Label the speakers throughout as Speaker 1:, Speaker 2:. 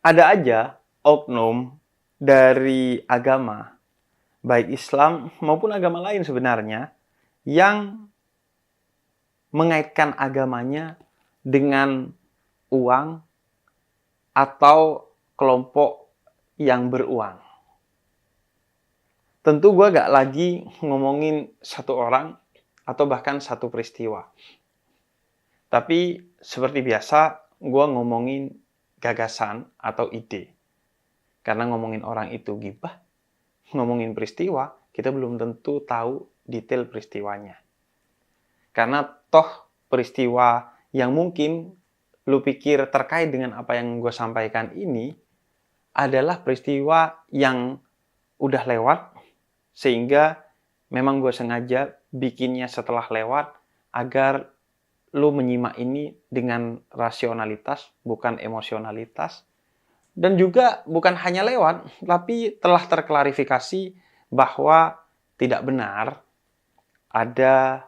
Speaker 1: Ada aja oknum dari agama, baik Islam maupun agama lain sebenarnya, yang mengaitkan agamanya dengan uang atau kelompok yang beruang. Tentu gue gak lagi ngomongin satu orang atau bahkan satu peristiwa. Tapi seperti biasa, gue ngomongin gagasan atau ide. Karena ngomongin orang itu gibah, ngomongin peristiwa, kita belum tentu tahu detail peristiwanya. Karena toh peristiwa yang mungkin lu pikir terkait dengan apa yang gue sampaikan ini adalah peristiwa yang udah lewat, sehingga memang gue sengaja bikinnya setelah lewat agar lu menyimak ini dengan rasionalitas, bukan emosionalitas. Dan juga bukan hanya lewat, tapi telah terklarifikasi bahwa tidak benar ada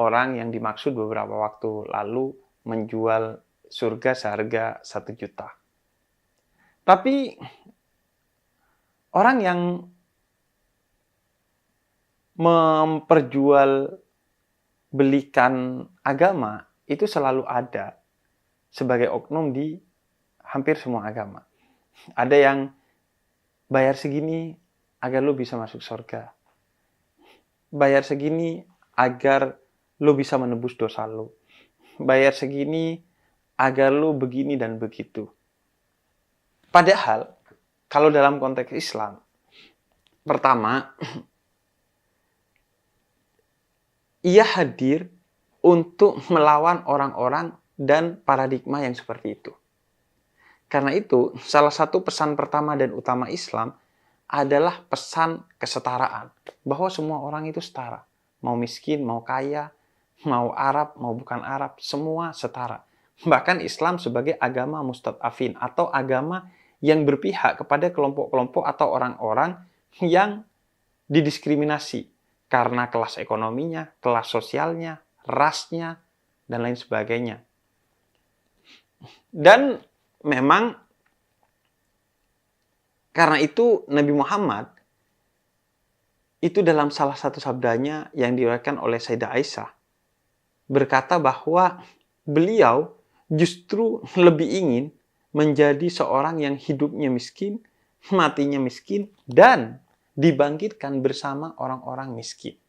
Speaker 1: orang yang dimaksud beberapa waktu lalu menjual surga seharga 1 juta. Tapi orang yang memperjualbelikan agama itu selalu ada sebagai oknum di hampir semua agama. Ada yang bayar segini agar lu bisa masuk surga. Bayar segini agar lu bisa menebus dosa lu. Bayar segini agar lu begini dan begitu. Padahal, kalau dalam konteks Islam, pertama, ia hadir untuk melawan orang-orang dan paradigma yang seperti itu. Karena itu, salah satu pesan pertama dan utama Islam adalah pesan kesetaraan. Bahwa semua orang itu setara. Mau miskin, mau kaya, mau Arab, mau bukan Arab, semua setara. Bahkan Islam sebagai agama mustad'afin atau agama yang berpihak kepada kelompok-kelompok atau orang-orang yang didiskriminasi karena kelas ekonominya, kelas sosialnya, rasnya, dan lain sebagainya. Dan memang karena itu Nabi Muhammad itu dalam salah satu sabdanya yang diriwayatkan oleh Sayyidah Aisyah berkata bahwa beliau justru lebih ingin menjadi seorang yang hidupnya miskin, matinya miskin, dan dibangkitkan bersama orang-orang miskin.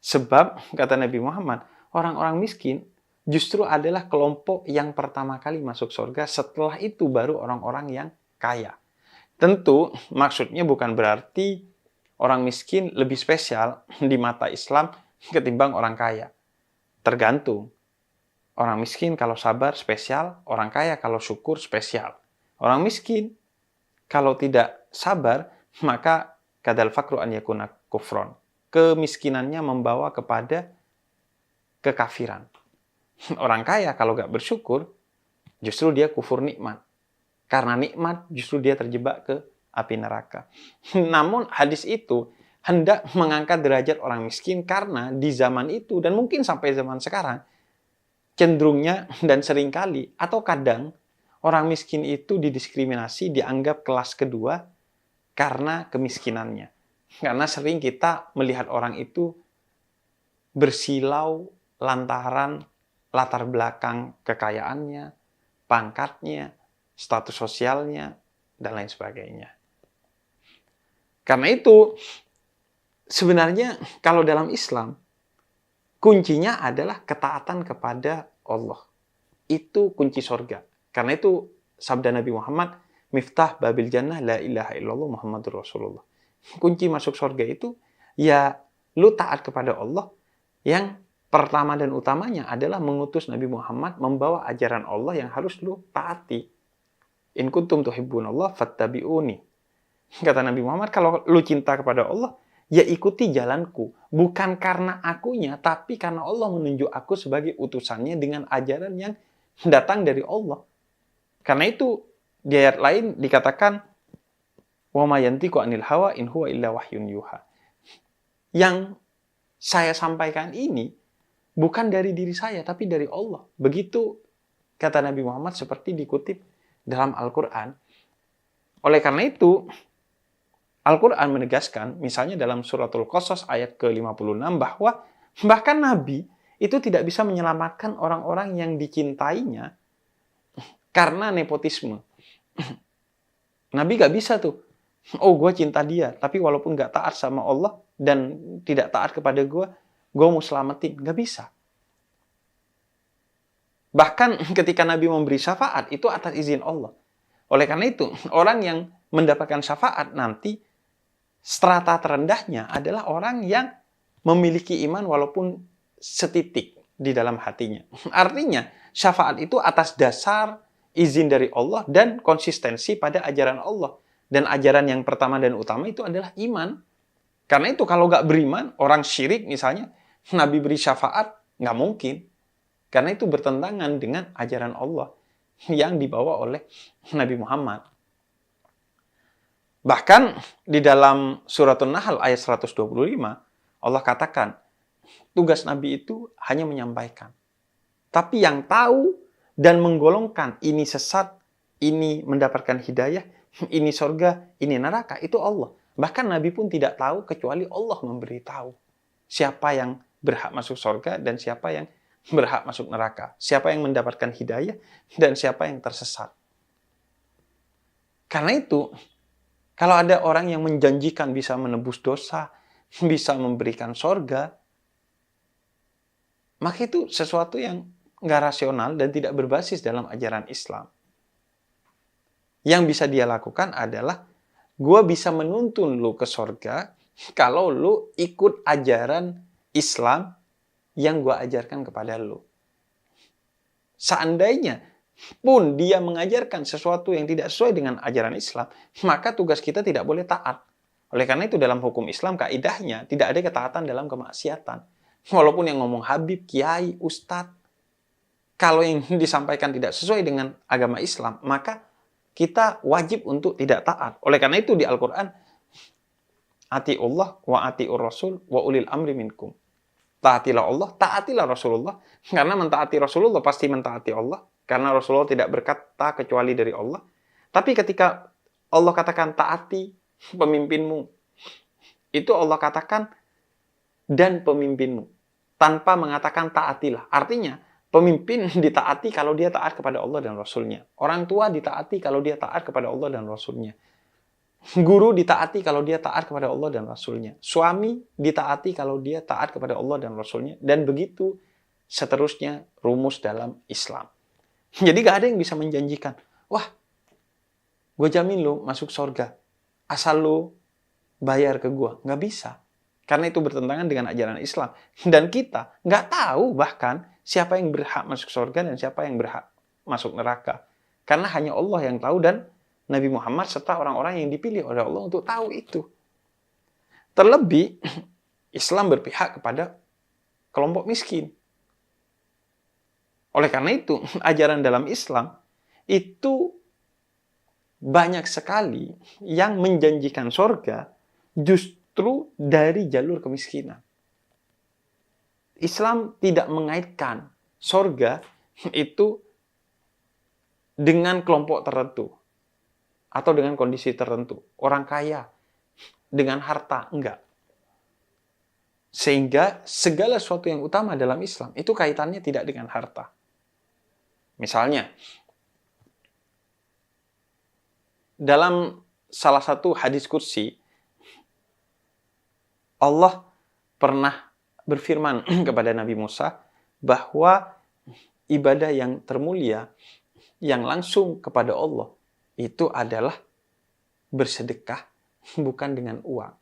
Speaker 1: Sebab, kata Nabi Muhammad, orang-orang miskin justru adalah kelompok yang pertama kali masuk surga, setelah itu baru orang-orang yang kaya. Tentu, maksudnya bukan berarti orang miskin lebih spesial di mata Islam ketimbang orang kaya. Tergantung. Orang miskin kalau sabar spesial, orang kaya kalau syukur spesial. Orang miskin kalau tidak sabar, maka kadal fakru an yakuna kufron. Kemiskinannya membawa kepada kekafiran. Orang kaya kalau gak bersyukur, justru dia kufur nikmat. Karena nikmat, justru dia terjebak ke api neraka. Namun hadis itu hendak mengangkat derajat orang miskin karena di zaman itu, dan mungkin sampai zaman sekarang, cenderungnya dan seringkali atau kadang orang miskin itu didiskriminasi, dianggap kelas kedua karena kemiskinannya. Karena sering kita melihat orang itu bersilau lantaran latar belakang kekayaannya, pangkatnya, status sosialnya, dan lain sebagainya. Karena itu, sebenarnya kalau dalam Islam, kuncinya adalah ketaatan kepada Allah. Itu kunci surga. Karena itu sabda Nabi Muhammad, miftah babil jannah la ilaha illallah Muhammadur Rasulullah. Kunci masuk surga itu, ya lu taat kepada Allah. Yang pertama dan utamanya adalah mengutus Nabi Muhammad membawa ajaran Allah yang harus lu taati. In kuntum tuhibbunallah fattabi'uni. Kata Nabi Muhammad, kalau lu cinta kepada Allah, ya ikuti jalanku. Bukan karena akunya, tapi karena Allah menunjuk aku sebagai utusannya dengan ajaran yang datang dari Allah. Karena itu, di ayat lain dikatakan, wa ma yantiqu 'anil hawa in huwa illa wahyun yuha. Yang saya sampaikan ini bukan dari diri saya, tapi dari Allah. Begitu kata Nabi Muhammad seperti dikutip dalam Al-Quran. Oleh karena itu, Al-Quran menegaskan, misalnya dalam suratul Qasas ayat ke-56, bahwa bahkan Nabi itu tidak bisa menyelamatkan orang-orang yang dicintainya karena nepotisme. Nabi gak bisa tuh, oh gue cinta dia, tapi walaupun gak taat sama Allah dan tidak taat kepada gue mau selamatin. Gak bisa. Bahkan ketika Nabi memberi syafaat, itu atas izin Allah. Oleh karena itu, orang yang mendapatkan syafaat nanti, strata terendahnya adalah orang yang memiliki iman walaupun setitik di dalam hatinya. Artinya, syafaat itu atas dasar izin dari Allah dan konsistensi pada ajaran Allah. Dan ajaran yang pertama dan utama itu adalah iman. Karena itu kalau nggak beriman, orang syirik misalnya, Nabi beri syafaat, nggak mungkin. Karena itu bertentangan dengan ajaran Allah yang dibawa oleh Nabi Muhammad. Bahkan di dalam suratul Nahl ayat 125, Allah katakan, tugas Nabi itu hanya menyampaikan. Tapi yang tahu dan menggolongkan ini sesat, ini mendapatkan hidayah, ini surga, ini neraka, itu Allah. Bahkan Nabi pun tidak tahu kecuali Allah memberitahu siapa yang berhak masuk surga dan siapa yang berhak masuk neraka. Siapa yang mendapatkan hidayah dan siapa yang tersesat. Karena itu, kalau ada orang yang menjanjikan bisa menebus dosa, bisa memberikan surga, maka itu sesuatu yang nggak rasional dan tidak berbasis dalam ajaran Islam. Yang bisa dia lakukan adalah, gue bisa menuntun lu ke surga kalau lu ikut ajaran Islam yang gue ajarkan kepada lu. Seandainya pun dia mengajarkan sesuatu yang tidak sesuai dengan ajaran Islam, maka tugas kita tidak boleh taat. Oleh karena itu dalam hukum Islam, kaidahnya tidak ada ketaatan dalam kemaksiatan. Walaupun yang ngomong Habib, Kiai, Ustadz, kalau yang disampaikan tidak sesuai dengan agama Islam, maka kita wajib untuk tidak taat. Oleh karena itu di Al-Quran, ati'ullah wa ati'ur rasul wa ulil amri minkum. Taatilah Allah, taatilah Rasulullah. Karena mentaati Rasulullah pasti mentaati Allah. Karena Rasulullah tidak berkata kecuali dari Allah. Tapi ketika Allah katakan taati pemimpinmu, itu Allah katakan dan pemimpinmu. Tanpa mengatakan taatilah. Artinya, pemimpin ditaati kalau dia taat kepada Allah dan Rasulnya. Orang tua ditaati kalau dia taat kepada Allah dan Rasulnya. Guru ditaati kalau dia taat kepada Allah dan Rasulnya. Suami ditaati kalau dia taat kepada Allah dan Rasulnya. Dan begitu seterusnya rumus dalam Islam. Jadi gak ada yang bisa menjanjikan, wah, gue jamin lo masuk surga asal lo bayar ke gue. Gak bisa. Karena itu bertentangan dengan ajaran Islam. Dan kita gak tahu bahkan siapa yang berhak masuk surga dan siapa yang berhak masuk neraka. Karena hanya Allah yang tahu dan Nabi Muhammad serta orang-orang yang dipilih oleh Allah untuk tahu itu. Terlebih, Islam berpihak kepada kelompok miskin. Oleh karena itu, ajaran dalam Islam itu banyak sekali yang menjanjikan surga justru dari jalur kemiskinan. Islam tidak mengaitkan surga itu dengan kelompok tertentu atau dengan kondisi tertentu. Orang kaya dengan harta, enggak. Sehingga segala sesuatu yang utama dalam Islam itu kaitannya tidak dengan harta. Misalnya, dalam salah satu hadis kursi, Allah pernah berfirman kepada Nabi Musa bahwa ibadah yang termulia, yang langsung kepada Allah, itu adalah bersedekah bukan dengan uang.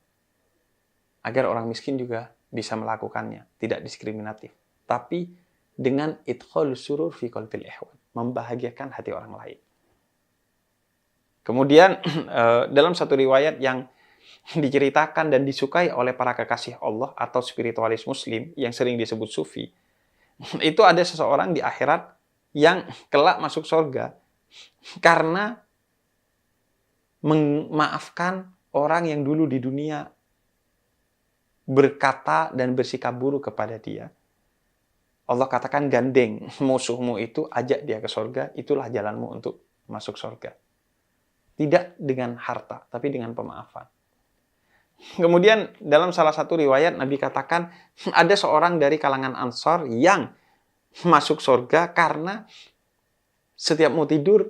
Speaker 1: Agar orang miskin juga bisa melakukannya, tidak diskriminatif. Tapi dengan idkhal surur fi qalbil ihwan, membahagiakan hati orang lain. Kemudian dalam satu riwayat yang diceritakan dan disukai oleh para kekasih Allah atau spiritualis muslim yang sering disebut sufi, itu ada seseorang di akhirat yang kelak masuk surga karena memaafkan orang yang dulu di dunia berkata dan bersikap buruk kepada dia. Allah katakan, gandeng musuhmu itu, ajak dia ke surga, itulah jalanmu untuk masuk surga. Tidak dengan harta, tapi dengan pemaafan. Kemudian dalam salah satu riwayat Nabi katakan ada seorang dari kalangan Ansor yang masuk surga karena setiap mau tidur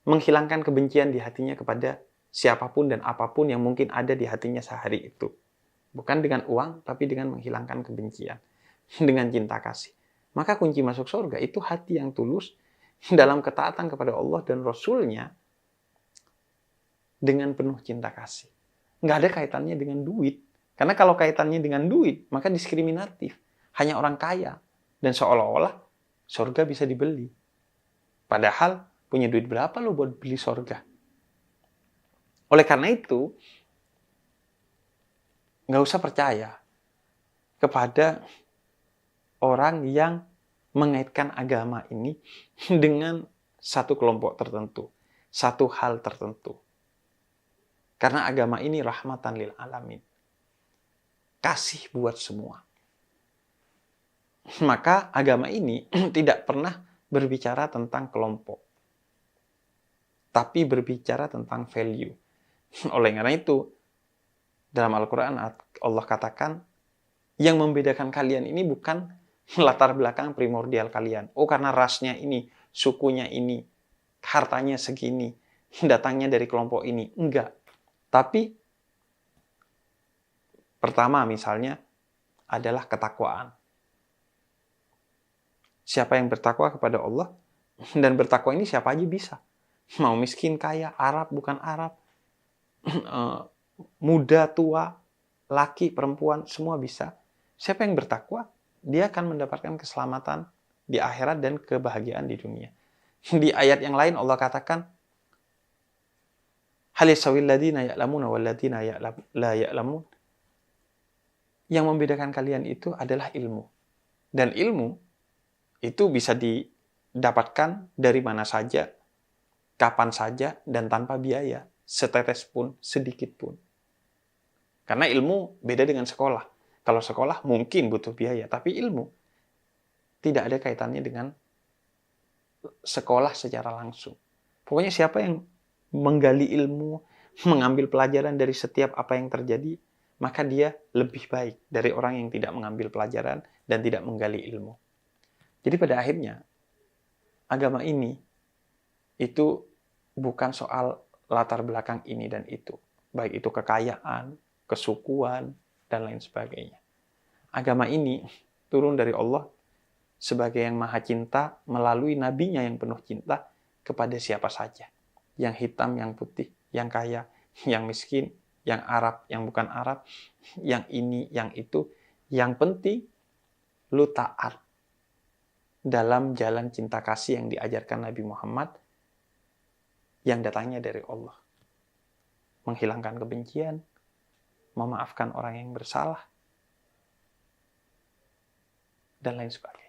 Speaker 1: menghilangkan kebencian di hatinya kepada siapapun dan apapun yang mungkin ada di hatinya sehari itu. Bukan dengan uang, tapi dengan menghilangkan kebencian. Dengan cinta kasih. Maka kunci masuk surga itu hati yang tulus dalam ketaatan kepada Allah dan Rasul-Nya dengan penuh cinta kasih. Nggak ada kaitannya dengan duit. Karena kalau kaitannya dengan duit, maka diskriminatif. Hanya orang kaya. Dan seolah-olah surga bisa dibeli. Padahal punya duit berapa lo buat beli surga? Oleh karena itu, nggak usah percaya kepada orang yang mengaitkan agama ini dengan satu kelompok tertentu, satu hal tertentu. Karena agama ini rahmatan lil alamin. Kasih buat semua. Maka agama ini tidak pernah berbicara tentang kelompok, tapi berbicara tentang value. Oleh karena itu, dalam Al-Quran Allah katakan, yang membedakan kalian ini bukan latar belakang primordial kalian. Oh, karena rasnya ini, sukunya ini, hartanya segini, datangnya dari kelompok ini. Enggak. Tapi, pertama misalnya, adalah ketakwaan. Siapa yang bertakwa kepada Allah, dan bertakwa ini siapa aja bisa. Mau miskin, kaya, Arab, bukan Arab, muda, tua, laki, perempuan, semua bisa. Siapa yang bertakwa, dia akan mendapatkan keselamatan di akhirat dan kebahagiaan di dunia. Di ayat yang lain Allah katakan, hal yasawil ladina ya'lamuna wal ladina la ya'lamun. Yang membedakan kalian itu adalah ilmu. Dan ilmu itu bisa didapatkan dari mana saja, kapan saja, dan tanpa biaya. Setetes pun, sedikit pun. Karena ilmu beda dengan sekolah. Kalau sekolah mungkin butuh biaya, tapi ilmu tidak ada kaitannya dengan sekolah secara langsung. Pokoknya siapa yang menggali ilmu, mengambil pelajaran dari setiap apa yang terjadi, maka dia lebih baik dari orang yang tidak mengambil pelajaran dan tidak menggali ilmu. Jadi pada akhirnya, agama ini itu bukan soal latar belakang ini dan itu. Baik itu kekayaan, kesukuan, dan lain sebagainya. Agama ini turun dari Allah sebagai yang maha cinta melalui nabinya yang penuh cinta kepada siapa saja. Yang hitam, yang putih, yang kaya, yang miskin, yang Arab, yang bukan Arab, yang ini, yang itu. Yang penting, lu taat dalam jalan cinta kasih yang diajarkan Nabi Muhammad yang datangnya dari Allah. Menghilangkan kebencian, memaafkan orang yang bersalah, dan lain sebagainya.